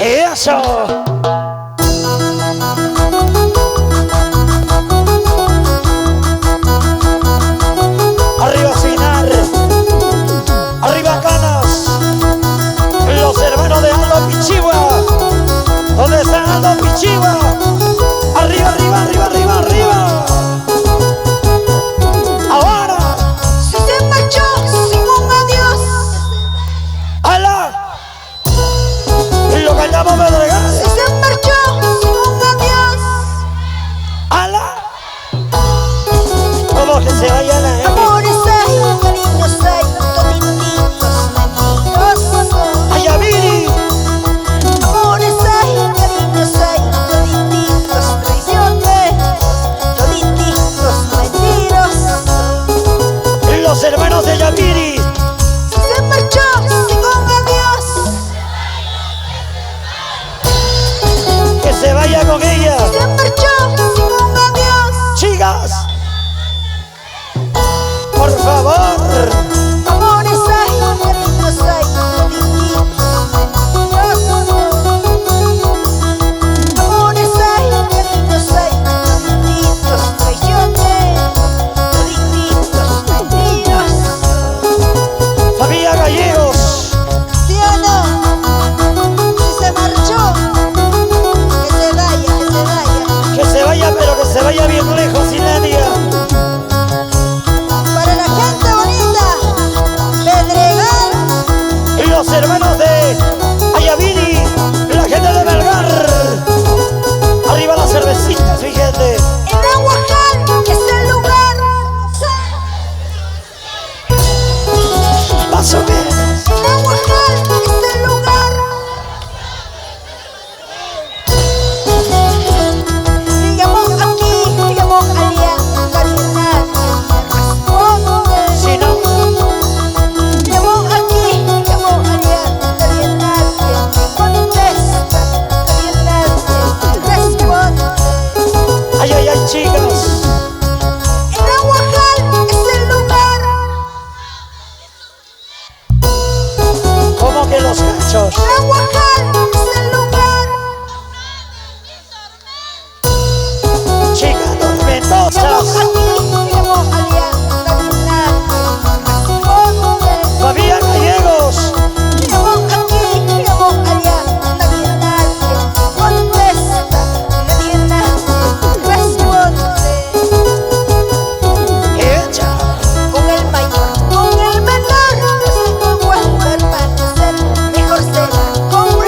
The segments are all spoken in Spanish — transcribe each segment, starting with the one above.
Eso. Arriba Sinar, arriba Canas, los hermanos de Aldo Pichigua. ¿Dónde está Aldo Pichigua? Arriba, arriba, arriba, arriba, arriba. Ahora. Si se marchó sin un adiós. ¡Hala! Lo callamos Pedregal. Si se marchó sin un adiós. ¡Hala! Como que se vaya la M. Amores hay, cariños hay, todititos mendigos. ¡Ay, Aviri! Amores hay, cariños hay, todititos traiciones, todititos mentirosos. Los hermanos de Yamiri. Si se marchó sin un adiós. Que se vaya con ella. Si se marchó sin un adiós. Chicas, por favor. Amores hay, cariños hay, todititos mentirosos. Amores hay, cariños hay, todititos traiciones, todititos mentirosos. Familia Gallegos. ¿Sí o no? Si se marchó, que se vaya, que se vaya. Que se vaya, pero que se vaya bien lejos, Ilandia. Para la gente bonita, Pedregal. Y los hermanos de Ayaviri, la gente de Melgar. Arriba las cervecitas, fíjate. En Aguajal es el lugar. Más o menos. En Aguajal es el lugar. Me llamó aquí, me llamó allá, nadie me responde. Si no, Me llamó aquí, me llamó allá, nadie me contesta, nadie me responde. ay, ay, ay, chicas. En Aguajal es el lugar. Como que los cachos. En Aguajal es el lugar. Chicas Me llamó tormentosas. aquí, me llamó allá, nadie me responde. Familia Gallegos. Me llamó aquí, me llamó allá, nadie contesta, nadie responde. Echa. Con el mayor, con el menor, no sé cómo permanecer, mejor será con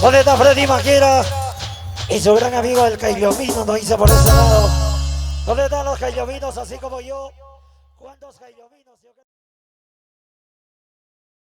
¿Dónde está Freddy Maquera? Y su gran amigo el Caillomino nos dice por ese lado. ¿Dónde están los Caillominos así como yo? ¿Cuántos Caillominos?